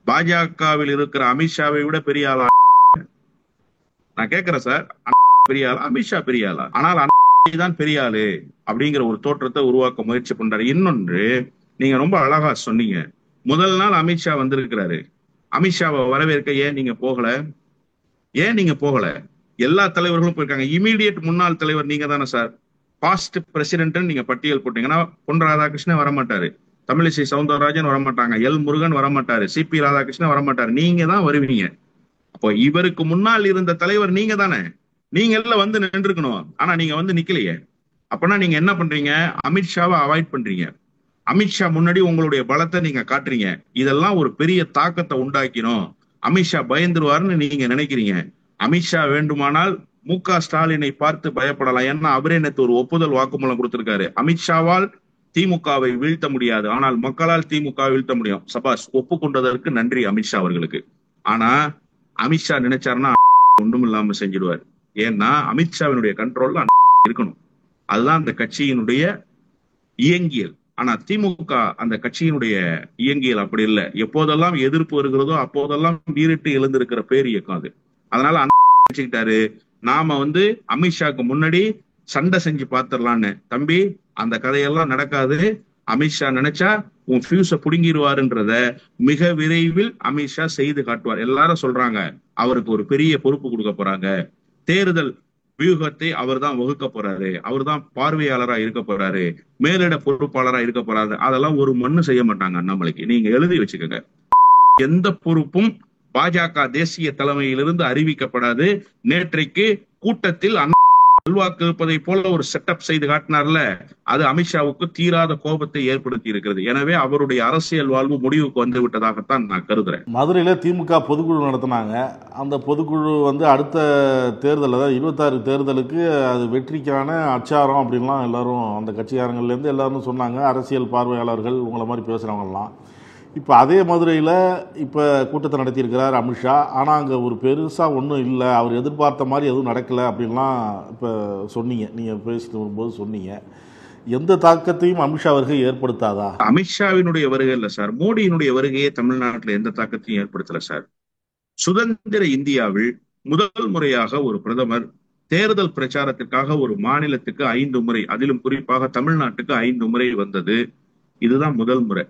Speaker 4: பாஜகவில் இருக்கிற அமித்ஷாவை விட பெரிய ஆளா? நான் கேட்கிறேன் சார், பெரிய ஆளா? அமித்ஷா பெரிய ஆளா? ஆனால் தான் பெரிய ஆளு அப்படிங்கிற ஒரு தோற்றத்தை உருவாக்க முயற்சி பண்றாரு. இன்னொன்று, நீங்க ரொம்ப அழகா சொன்னீங்க, முதல் நாள் அமித்ஷா வந்திருக்கிறாரு, அமித்ஷாவை வரவேற்க ஏன் நீங்க போகல? ஏன் நீங்க போகல? எல்லா தலைவர்களும் போயிருக்காங்க. இமீடியட் முன்னாள் தலைவர் நீங்க தானே சார். பாஸ்ட் பிரசிடென்ட் நீங்க பட்டியல் போட்டீங்கன்னா பொன் ராதாகிருஷ்ணன் வரமாட்டாரு, தமிழிசை சவுந்தரராஜன் வரமாட்டாங்க, எல் முருகன் வரமாட்டாரு, சிபி ராதாகிருஷ்ணன் வரமாட்டாரு, நீங்க தான் வருவீங்க. அப்போ இவருக்கு முன்னால் இருந்த தலைவர் நீங்க தானே. நீங்க எல்லாம் நின்றுக்கணும். ஆனா நீங்க நிக்கலையே. அப்பனா நீங்க என்ன பண்றீங்க? அமித்ஷாவை அவாய்ட் பண்றீங்க. அமித்ஷா முன்னாடி உங்களுடைய பலத்தை நீங்க காட்டுறீங்க. இதெல்லாம் ஒரு பெரிய தாக்கத்தை உண்டாக்கினோம். அமித்ஷா பயந்துருவாருன்னு நீங்க நினைக்கிறீங்க. அமித்ஷா வேண்டுமானால் மு.க. ஸ்டாலினை பார்த்து பயப்படலாம். ஏன்னா அவரே நேற்று ஒரு ஒப்புதல் வாக்குமூலம் கொடுத்திருக்காரு. அமித்ஷாவால் திமுகவை வீழ்த்த முடியாது, ஆனால் மக்களால் திமுக வீழ்த்த முடியும். சபாஷ், ஒப்புக்கொண்டதற்கு நன்றி அமித்ஷா அவர்களுக்கு. ஆனா அமித்ஷா நினைச்சாருன்னா ஒன்றும் இல்லாம செஞ்சிடுவார். ஏன்னா அமித்ஷாவினுடைய கண்ட்ரோல்ல இருக்கணும். அதுதான் அந்த கட்சியினுடைய இயங்கியல். ஆனா திமுக அந்த கட்சியினுடைய இயங்கியல் அப்படி இல்லை. எப்போதெல்லாம் எதிர்ப்பு வருகிறதோ அப்போதெல்லாம் நீரிட்டு எழுந்திருக்கிற பேர் இயக்கம் அது. அதனால நினைச்சுக்கிட்டாரு, நாம அமித்ஷாக்கு முன்னாடி சண்டை செஞ்சு பாத்திரலான்னு. தம்பி, அந்த கதையெல்லாம் நடக்காது. அமித்ஷா நினைச்சா உன் ஃபியூஸ புடுங்கிடுவாருன்றத மிக விரைவில் அமித்ஷா செய்து காட்டுவார். எல்லாரும் சொல்றாங்க அவருக்கு ஒரு பெரிய பொறுப்பு கொடுக்க போறாங்க, தேர்தல் வியூகத்தை அவர் தான் வகுக்க போறாரு, அவர் தான் பார்வையாளரா இருக்க போறாரு, மேலிட பொறுப்பாளரா இருக்க போறாரு. அதெல்லாம் ஒரு மண்ணு செய்ய மாட்டாங்க அண்ணாமலைக்கு. நீங்க எழுதி வச்சுக்கோங்க. எந்த பொறுப்பும் பாஜக தேசிய தலைமையிலிருந்து அறிவிக்கப்படாது. நேற்றைக்கு கூட்டத்தில் செல்வாக்கு இருப்பதை போல ஒரு செட்டப் செய்து காட்டினார்ல, அது அமித்ஷாவுக்கு தீராத கோபத்தை ஏற்படுத்தி இருக்கிறது. எனவே அவருடைய அரசியல் வாழ்வு முடிவுக்கு வந்து விட்டதாகத்தான் நான் கருதுறேன்.
Speaker 3: மதுரையில் திமுக பொதுக்குழு நடத்தினாங்க. அந்த பொதுக்குழு அடுத்த தேர்தல், அதாவது 26 தேர்தலுக்கு அது வெற்றிக்கான அச்சாரம் அப்படின்லாம் எல்லாரும் அந்த கட்சிக்காரங்கள்லேருந்து எல்லாரும் சொன்னாங்க. அரசியல் பார்வையாளர்கள் உங்களை மாதிரி பேசுகிறவங்கலாம். இப்போ அதே மதுரையில் இப்போ கூட்டத்தை நடத்தியிருக்கிறார் அமித்ஷா. ஆனால் அங்கே ஒரு பெருசாக ஒன்றும் இல்லை, அவர் எதிர்பார்த்த மாதிரி எதுவும் நடக்கலை அப்படின்லாம் இப்போ சொன்னீங்க, நீங்கள் பேசிட்டு வரும்போது சொன்னீங்க. எந்த தாக்கத்தையும் அமித்ஷா வருகை ஏற்படுத்தாதா?
Speaker 4: அமித்ஷாவினுடைய வருகை இல்லை சார், மோடியினுடைய வருகையே தமிழ்நாட்டில் எந்த தாக்கத்தையும் ஏற்படுத்தல சார். சுதந்திர இந்தியாவில் முதல் முறையாக ஒரு பிரதமர் தேர்தல் பிரச்சாரத்திற்காக ஒரு மாநிலத்துக்கு 5 முறை, அதிலும் குறிப்பாக தமிழ்நாட்டுக்கு 5 முறை வந்தது. இதுதான் முதல் முறை.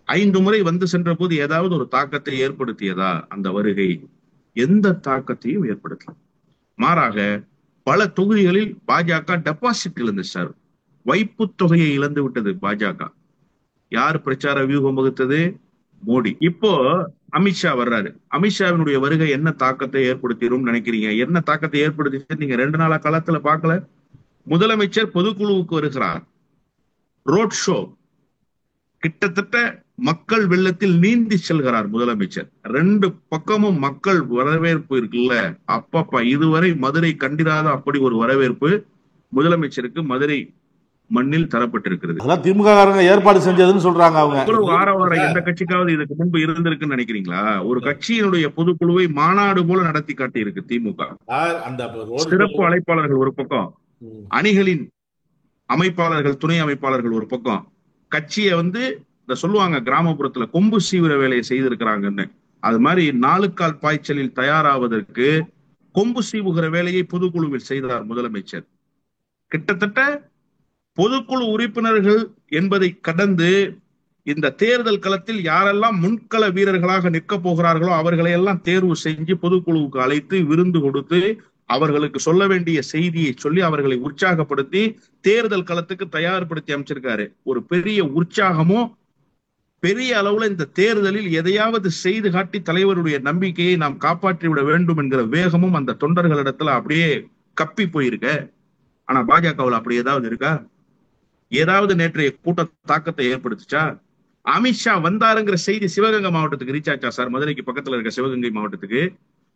Speaker 4: 5 முறை வந்து சென்ற போது ஏதாவது ஒரு தாக்கத்தை ஏற்படுத்தியதா அந்த வருகை? எந்த தாக்கத்தையும் ஏற்படுத்தலாம். மாறாக பல தொகுதிகளில் பாஜக டெபாசிட் இழந்து சார், வைப்பு தொகையை இழந்து விட்டது பாஜக. யார் பிரச்சார வியூகம் வகுத்தது? மோடி. இப்போ அமித்ஷா வர்றாரு. அமித்ஷாவினுடைய வருகை என்ன தாக்கத்தை ஏற்படுத்திடும் நினைக்கிறீங்க? என்ன தாக்கத்தை ஏற்படுத்தி நீங்க 2 நாளா காலத்துல பார்க்கல. முதலமைச்சர் பொதுக்குழுவுக்கு வருகிறார், ரோட் ஷோ, கிட்டத்தட்ட மக்கள் வெள்ளத்தில் நீந்தி செல்கிறார் முதலமைச்சர். 2 பக்கமும் மக்கள் வரவேற்பு இருக்குல்ல, அப்பப்பா இதுவரை மதுரை கண்டிராத அப்படி ஒரு வரவேற்பு முதலமைச்சருக்கு மதுரை மண்ணில் தரப்பட்டிருக்கிறது.
Speaker 3: திமுக ஏற்பாடு செஞ்சதுன்னு சொல்றாங்க. அவங்க
Speaker 4: ஆரவாரம் எந்த கட்சிக்காவது இதுக்கு முன்பு இருந்திருக்குன்னு நினைக்கிறீங்களா? ஒரு கட்சியினுடைய பொதுக்குழுவை மாநாடு போல நடத்தி காட்டி இருக்கு திமுக. சிறப்பு அழைப்பாளர்கள் ஒரு பக்கம், அணிகளின் அமைப்பாளர்கள் துணை அமைப்பாளர்கள் ஒரு பக்கம், கட்சியை இந்த சொல்லுவாங்க கிராமப்புறத்துல கொம்பு சீவிர வேலையை செய்திருக்கிறாங்கன்னு. அது மாதிரி 4 கால் பாய்ச்சலில் தயாராவதற்கு கொம்பு சீவுகிற வேலையை பொதுக்குழுவில் செய்தார் முதலமைச்சர். கிட்டத்தட்ட பொதுக்குழு உறுப்பினர்கள் என்பதை கடந்து இந்த தேர்தல் களத்தில் யாரெல்லாம் முன்கள வீரர்களாக நிற்க போகிறார்களோ அவர்களை எல்லாம் தேர்வு செஞ்சு பொதுக்குழுவுக்கு அழைத்து விருந்து கொடுத்து அவர்களுக்கு சொல்ல வேண்டிய செய்தியை சொல்லி அவர்களை உற்சாகப்படுத்தி தேர்தல் களத்துக்கு தயார்படுத்தி அமைச்சிருக்காரு. ஒரு பெரிய உற்சாகமும் பெரிய அளவுல இந்த தேர்தலில் எதையாவது செய்து காட்டி தலைவருடைய நம்பிக்கையை நாம் காப்பாற்றி விட வேண்டும் என்கிற வேகமும் அந்த தொண்டர்களிடத்துல அப்படியே கப்பி போயிருக்க. ஆனா பாஜகவில் அப்படி ஏதாவது இருக்கா? ஏதாவது நேற்றைய கூட்ட தாக்கத்தை ஏற்படுத்துச்சா? அமித்ஷா வந்தாருங்கிற செய்தி சிவகங்கை மாவட்டத்துக்கு ரீச் ஆச்சா சார்? மதுரைக்கு பக்கத்துல இருக்க சிவகங்கை மாவட்டத்துக்கு.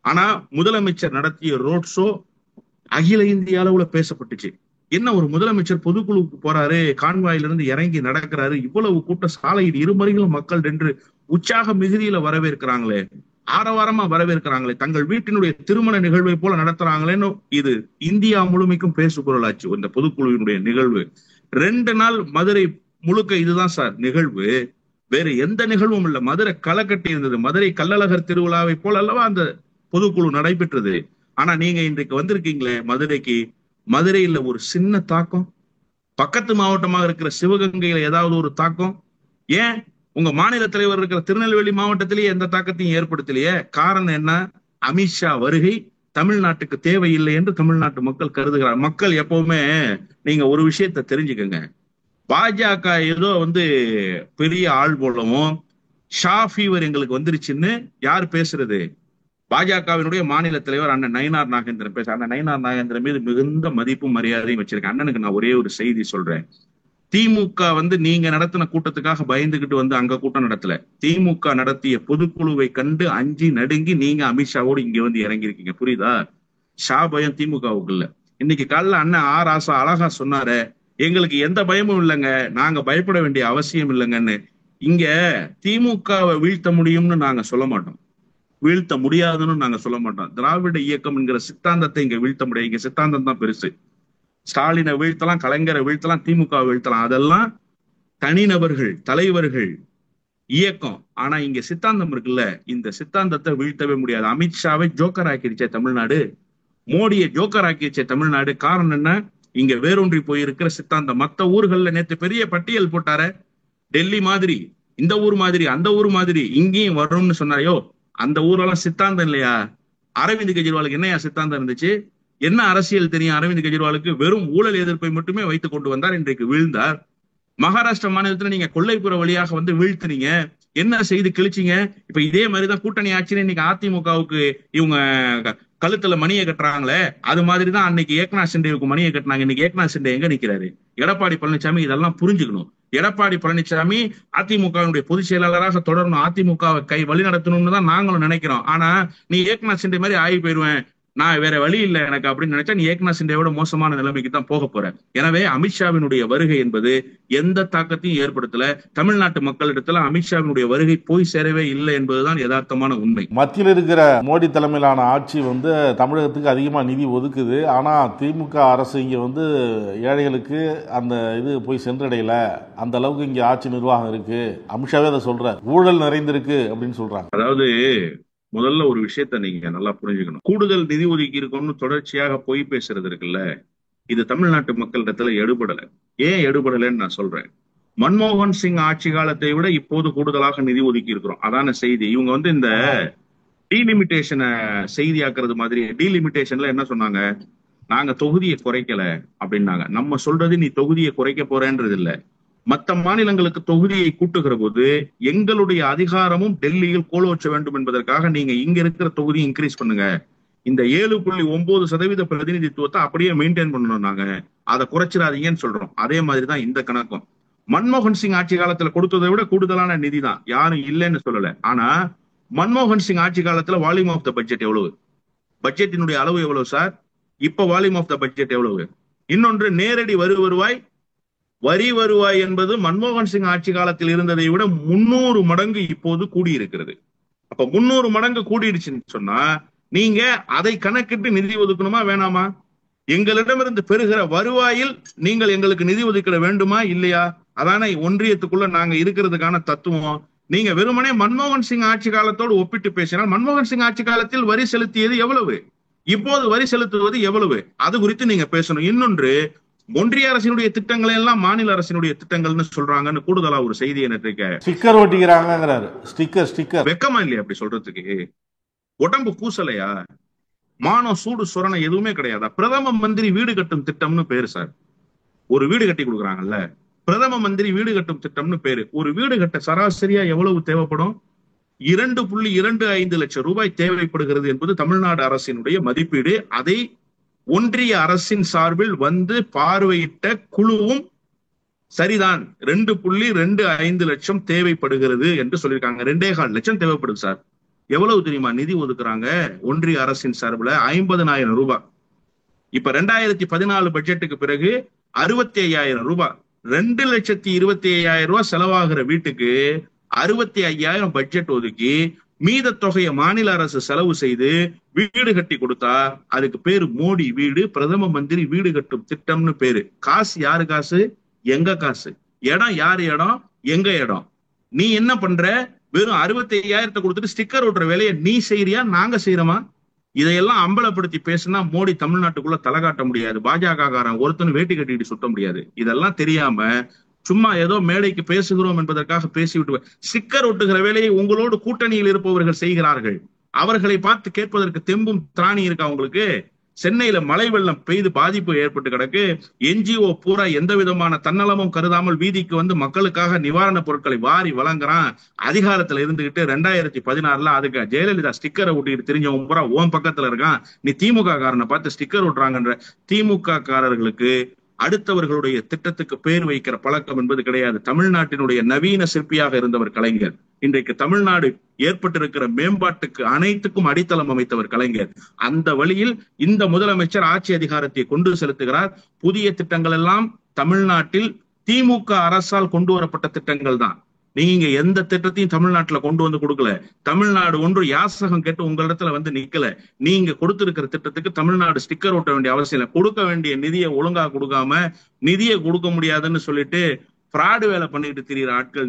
Speaker 4: ஆனா முதலமைச்சர் நடத்திய ரோட் ஷோ அகில இந்திய அளவுல பேசப்பட்டுச்சு. என்ன ஒரு முதலமைச்சர் பொதுக்குழுவுக்கு போறாரு, கான்வாயிலிருந்து இறங்கி நடக்கிறாரு, இவ்வளவு கூட்ட சாலையில் இருமறைகளும் மக்கள் நின்று உற்சாக மிகுதியில வரவேற்கிறாங்களே, ஆரவாரமா வரவேற்கிறாங்களே, தங்கள் வீட்டினுடைய திருமண நிகழ்வை போல நடத்துறாங்களேன்னு இது இந்தியா முழுமைக்கும் பேசு பொருளாச்சு இந்த பொதுக்குழுவினுடைய நிகழ்வு. 2 நாள் மதுரை முழுக்க இதுதான் சார் நிகழ்வு. வேற எந்த நிகழ்வும் இல்ல. மதுரை களை கட்டி இருந்தது. மதுரை கள்ளழகர் திருவிழாவை போல அல்லவா அந்த பொதுக்குழு நடைபெற்றது. ஆனா நீங்க இன்றைக்கு வந்திருக்கீங்களே மதுரைக்கு, மதுரையில ஒரு சின்ன தாக்கம், பக்கத்து மாவட்டமாக இருக்கிற சிவகங்கையில ஏதாவது ஒரு தாக்கம், ஏன் உங்க மாநில தலைவர் இருக்கிற திருநெல்வேலி மாவட்டத்திலேயே எந்த தாக்கத்தையும் ஏற்படுத்தலையே? காரணம் என்ன? அமித்ஷா வருகை தமிழ்நாட்டுக்கு தேவையில்லை என்று தமிழ்நாட்டு மக்கள் கருதுகிறார். மக்கள் எப்பவுமே நீங்க ஒரு விஷயத்த தெரிஞ்சுக்கங்க, பாஜக ஏதோ பெரிய ஆள் போலவும் ஷா ஃபீவர் எங்களுக்கு வந்துருச்சுன்னு யார் பேசுறது? பாஜகவினுடைய மாநில தலைவர் அண்ணன் நயினார் நாகேந்திரன் பேச. அண்ணன் நயினார் நாகேந்திரன் மீது மிகுந்த மதிப்பும் மரியாதையும் வச்சிருக்கேன். அண்ணனுக்கு நான் ஒரே ஒரு செய்தி சொல்றேன். திமுக நீங்க நடத்தின கூட்டத்துக்காக பயந்துகிட்டு அங்க கூட்டம் நடத்தல. திமுக நடத்திய பொதுக்குழுவை கண்டு அஞ்சி நடுங்கி நீங்க அமித்ஷாவோடு இங்க இறங்கி இருக்கீங்க. புரியுதா? ஷா பயம் திமுகவுக்கு இல்ல. இன்னைக்கு காலைல அண்ணன் ராசா அழகா சொன்னாரு, எங்களுக்கு எந்த பயமும் இல்லைங்க, நாங்க பயப்பட வேண்டிய அவசியம் இல்லைங்கன்னு. இங்க திமுகவை வீழ்த்த முடியும்னு நாங்க சொல்ல மாட்டோம், வீழ்த்த முடியாதுன்னு நாங்க சொல்ல மாட்டோம். திராவிட இயக்கம் என்கிற சித்தாந்தத்தை இங்க வீழ்த்த முடியாது. இங்க சித்தாந்தம் தான் பெருசு. ஸ்டாலினை வீழ்த்தலாம், கலைஞரை வீழ்த்தலாம், திமுக வீழ்த்தலாம், அதெல்லாம் தனிநபர்கள், தலைவர்கள், இயக்கம். ஆனா இங்க சித்தாந்தம் இருக்குல்ல, இந்த சித்தாந்தத்தை வீழ்த்தவே முடியாது. அமித்ஷாவை ஜோக்கர் ஆக்கிடுச்சே தமிழ்நாடு, மோடியை ஜோக்கர் ஆக்கிடுச்சே தமிழ்நாடு. காரணம் என்ன? இங்க வேரூன்றி போயிருக்கிற சித்தாந்தம். மத்த ஊர்கள்ல நேற்று பெரிய பட்டியல் போட்டார, டெல்லி மாதிரி, இந்த ஊர் மாதிரி, அந்த ஊர் மாதிரி, இங்கேயும் வரும்னு சொன்னாரையோ. அந்த ஊரெல்லாம் சித்தாந்தம் இல்லையா? அரவிந்த் கெஜ்ரிவாலுக்கு என்னையா சித்தாந்தம் இருந்துச்சு? என்ன அரசியல் தெரியும் அரவிந்த் கெஜ்ரிவாலுக்கு? வெறும் ஊழல் எதிர்ப்பை மட்டுமே வைத்துக் கொண்டு வந்தார், இன்றைக்கு வீழ்ந்தார். மகாராஷ்டிரா மாநிலத்துல நீங்க கொள்ளைப்புற வழியாக வீழ்த்தினீங்க. என்ன செய்து கிழிச்சிங்க? இப்ப இதே மாதிரிதான் கூட்டணி ஆட்சியில இன்னைக்கு அதிமுகவுக்கு இவங்க கழுத்துல மணியை கட்டுறாங்களே, அது மாதிரிதான் அன்னைக்கு ஏக்நாத் சிண்டேவுக்கு மணியை கட்டினாங்க. இன்னைக்கு ஏக்நாத் சிண்டே எங்க நிக்கிறாரு? எடப்பாடி பழனிசாமி இதெல்லாம் புரிஞ்சுக்கணும். எடப்பாடி பழனிசாமி அதிமுகவுடைய பொதுச் செயலாளராக தொடரணும், அதிமுகவை வழிநடத்தணும்னு தான் நாங்களும் நினைக்கிறோம். ஆனா நீ ஏக்நாத் சிண்டே மாதிரி ஆகி போயிருவேன், நான் வேற வழி இல்லை எனக்கு அப்படின்னு நினைச்சா நீ ஏக்நாத் சிண்டேவோட மோசமான நிலைமைக்கு தான் போக போற. எனவே அமித்ஷாவினுடைய வருகை என்பது எந்த தாக்கத்தையும் ஏற்படுத்தல. தமிழ்நாட்டு மக்களிடத்துல அமித்ஷாவினுடைய வருகை போய் சேரவே இல்லை என்பதுதான் யதார்த்தமான உண்மை.
Speaker 3: மத்தியில் இருக்கிற மோடி தலைமையிலான ஆட்சி தமிழகத்துக்கு அதிகமா நிதி ஒதுக்குது. ஆனா திமுக அரசு இங்க ஏழைகளுக்கு அந்த இது போய் சென்றடையல. அந்த அளவுக்கு இங்க ஆட்சி நிர்வாகம் இருக்கு. அமித்ஷாவே அதை சொல்றாரு, ஊழல் நிறைந்திருக்கு அப்படின்னு சொல்றாங்க.
Speaker 4: அதாவது முதல்ல ஒரு விஷயத்த நீங்க நல்லா புரிஞ்சுக்கணும். கூடுதல் நிதி ஒதுக்கி இருக்கணும்னு தொடர்ச்சியாக பொய் பேசுறது இருக்குல்ல, இது தமிழ்நாட்டு மக்களிடத்துல எடுபடல. ஏன் எடுபடலன்னு நான் சொல்றேன். மன்மோகன் சிங் ஆட்சி காலத்தை விட இப்போது கூடுதலாக நிதி ஒதுக்கி இருக்கிறோம், அதான செய்தி. இவங்க இந்த டீலிமிட்டேஷனை செய்தியாக்குறது மாதிரி, டீலிமிட்டேஷன்ல என்ன சொன்னாங்க, நாங்க தொகுதியை குறைக்கல அப்படின்னாங்க. நம்ம சொல்றது நீ தொகுதியை குறைக்க போறேன்றது இல்ல, மற்ற மாநிலங்களுக்கு தொகுதியை கூட்டுகிற போது எங்களுடைய அதிகாரமும் டெல்லியில் கோலோச்ச வேண்டும் என்பதற்காக நீங்க இங்க இருக்கிற தொகுதியை இன்க்ரீஸ் பண்ணுங்க. இந்த 7.9% பிரதிநிதித்துவத்தை அப்படியே மெயின்டைன் பண்ணணும், நாங்க அதை குறைச்சிடாதீங்கன்னு சொல்றோம். அதே மாதிரிதான் இந்த கணக்கும். மன்மோகன் சிங் ஆட்சி காலத்துல கொடுத்ததை விட கூடுதலான நிதி தான், யாரும் இல்லைன்னு சொல்லல. ஆனா மன்மோகன் சிங் ஆட்சி காலத்துல வால்யூம் ஆஃப் த பட்ஜெட் எவ்வளவு, பட்ஜெட்டினுடைய அளவு எவ்வளவு சார்? இப்ப வால்யூம் ஆஃப் த பட்ஜெட் எவ்வளவு? இன்னொன்று, நேரடி வரி வருவாய் என்பது மன்மோகன் சிங் ஆட்சி காலத்தில் இருந்ததை விட 300 மடங்கு இப்போது கூடியிருக்கிறது. அப்ப 300 மடங்கு கூடிடுச்சுன்னு சொன்னா நீங்க அதை கணக்கிட்டு நிதி ஒதுக்கணுமா வேணாமா? எங்களிடமிருந்து பெறுகிற வருவாயில் நீங்கள் எங்களுக்கு நிதி ஒதுக்கிட வேண்டுமா இல்லையா? அதான ஒன்றியத்துக்குள்ள நாங்க இருக்கிறதுக்கான தத்துவம். நீங்க வெறுமனே மன்மோகன் சிங் ஆட்சி காலத்தோடு ஒப்பிட்டு பேசினால், மன்மோகன் சிங் ஆட்சி காலத்தில் வரி செலுத்தியது எவ்வளவு, இப்போது வரி செலுத்துவது எவ்வளவு, அது குறித்து நீங்க பேசணும். இன்னொன்று, ஒன்றிய அரசினுடைய திட்டங்களை எல்லாம் மாநில அரசினுடைய திட்டங்கள்னு சொல்றாங்கன்னு கூடுதலா ஒரு செய்தியை நேற்றைக்கு
Speaker 3: ஸ்டிக்கர் ஒட்டிக்கிறாங்க. ஸ்டிக்கர்
Speaker 4: வெக்கமா இல்லையா அப்படி சொல்றதுக்கு? உடம்பு கூசலையா? மானம் சூடு சொரணை எதுவுமே கிடையாதா? பிரதம மந்திரி வீடு கட்டும் திட்டம்னு பேரு சார். ஒரு வீடு கட்டி கொடுக்குறாங்கல்ல, பிரதம மந்திரி வீடு கட்டும் திட்டம்னு பேரு. ஒரு வீடு கட்ட சராசரியா எவ்வளவு தேவைப்படும்? 2.25 லட்சம் ரூபாய் தேவைப்படுகிறது என்பது தமிழ்நாடு அரசினுடைய மதிப்பீடு. அதை ஒன்றிய அரசின் சார்பில் பார்வையிட்ட குழுவும் சரிதான் 2.25 லட்சம் தேவைப்படுகிறது என்று சொல்லியிருக்காங்க. 2.25 லட்சம் தேவைப்படுது சார். எவ்வளவு தெரியுமா நிதி ஒதுக்குறாங்க ஒன்றிய அரசின் சார்பில்? 50,000 ரூபாய். இப்ப 2014 பட்ஜெட்டுக்கு பிறகு 65,000 ரூபாய். 2,25,000 ரூபாய் செலவாகிற வீட்டுக்கு 65,000 பட்ஜெட் ஒதுக்கி மீத தொகையை மாநில அரசு செலவு செய்து வீடு கட்டி கொடுத்தா அதுக்கு பேரு மோடி வீடு, பிரதம மந்திரி வீடு கட்டும் திட்டம்னு பேரு. காசு யாரு காசு? எங்க காசு. இடம் யாரு இடம்? எங்க இடம். நீ என்ன பண்ற? வெறும் 65,000 கொடுத்துட்டு ஸ்டிக்கர் ஓட்டுற வேலையை நீ செய்யறியா, நாங்க செய்யறோமா? இதையெல்லாம் அம்பலப்படுத்தி பேசினா மோடி தமிழ்நாட்டுக்குள்ள தலை காட்ட முடியாது. பாஜக காரன் ஒருத்தனும் வேட்டி கட்டிட்டு சுத்த முடியாது. இதெல்லாம் தெரியாம சும்மா ஏதோ மேடைக்கு பேசுகிறோம் என்பதற்காக பேசிவிட்டு ஸ்டிக்கர் ஒட்டுகிற வேலையை உங்களோடு கூட்டணியில் இருப்பவர்கள் செய்கிறார்கள். அவர்களை பார்த்து கேட்பதற்கு தெம்பும் திராணி இருக்கா உங்களுக்கு? சென்னையில மழை வெள்ளம் பெய்து பாதிப்பு ஏற்பட்டு கிடக்கு. என்ஜிஓ பூரா எந்த விதமான தன்னலமும் கருதாமல் வீதிக்கு மக்களுக்காக நிவாரண பொருட்களை வாரி வழங்குறான். அதிகாரத்துல இருந்துகிட்டு 2016 அதுக்கு ஜெயலலிதா ஸ்டிக்கரை ஒட்டிட்டு தெரிஞ்சவன் பூரா ஓம் பக்கத்துல இருக்கான். நீ திமுக காரனை பார்த்து ஸ்டிக்கர் ஒட்டுறாங்கன்ற. திமுக காரர்களுக்கு அடுத்தவர்களுடைய திட்டத்துக்கு பேர் வைக்கிற பழக்கம் என்பது கிடையாது. தமிழ்நாட்டினுடைய நவீன சிற்பியாக இருந்தவர் கலைஞர். இன்றைக்கு தமிழ்நாடு ஏற்பட்டிருக்கிற மேம்பாட்டுக்கு அனைத்துக்கும் அடித்தளம் அமைத்தவர் கலைஞர். அந்த வழியில் இந்த முதலமைச்சர் ஆட்சி அதிகாரத்தை கொண்டு செலுத்துகிறார். புதிய திட்டங்கள் எல்லாம் தமிழ்நாட்டில் திமுக அரசால் கொண்டு வரப்பட்ட திட்டங்கள் தான். நீங்க எந்த திட்டத்தையும் தமிழ்நாட்டுல கொண்டு வந்து கொடுக்கல. தமிழ்நாடு ஒன்று யாசகம் கேட்டு உங்களிடத்துல நிக்கல. நீங்க கொடுத்திருக்கிற திட்டத்துக்கு தமிழ்நாடு ஸ்டிக்கர் ஓட்ட வேண்டிய அவசியம் இல்லை. கொடுக்க வேண்டிய நிதியை ஒழுங்கா கொடுக்காம நிதியை கொடுக்க முடியாதுன்னு சொல்லிட்டு பிராடு வேலை பண்ணிட்டு திரிகிற ஆட்கள்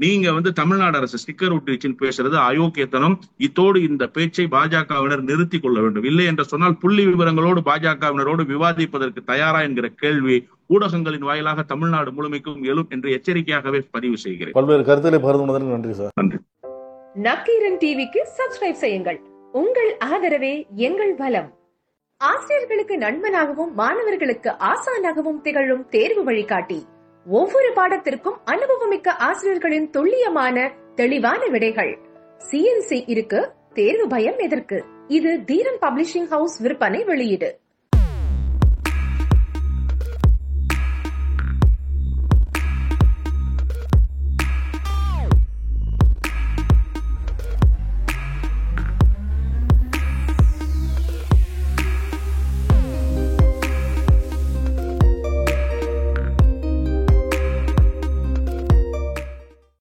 Speaker 4: நீங்க தமிழ்நாடு அரசு ஸ்டிக்கர் ஒட்டிச்சுன்னு பேசுறது அயோக்கியத்தனம். இத்தோடு இந்த பேச்சை பாஜகவினர் நிறுத்தி கொள்ள வேண்டும். இல்லை என்று சொன்னால் புள்ளி விவரங்களோடு பாஜகவினரோடு விவாதிப்பதற்கு தயாரா என்கிற கேள்வி ஊடகங்களின் வாயிலாக தமிழ்நாடு முழுமைக்கும் எழும் என்று எச்சரிக்கையாகவே பதிவு செய்கிறேன்.
Speaker 3: பல்வேறு கருத்துக்களை பகிர்ந்து நன்றி சார்.
Speaker 4: நன்றி.
Speaker 5: நக்கீரன் டிவிக்கு சப்ஸ்கிரைப் செய்யுங்கள். உங்கள் ஆதரவே எங்கள் பலம். ஆசிரியர்களுக்கு நண்பனாகவும் மாணவர்களுக்கு ஆசானாகவும் திகழும் தேர்வு வழிகாட்டி. ஒவ்வொரு பாடத்திற்கும் அனுபவமிக்க ஆசிரியர்களின் துல்லியமான தெளிவான விடைகள். CNC இருக்கு, தேர்வு பயம் எதற்கு? இது தீரன் பப்ளிஷிங் ஹவுஸ் விற்பனை வெளியீடு.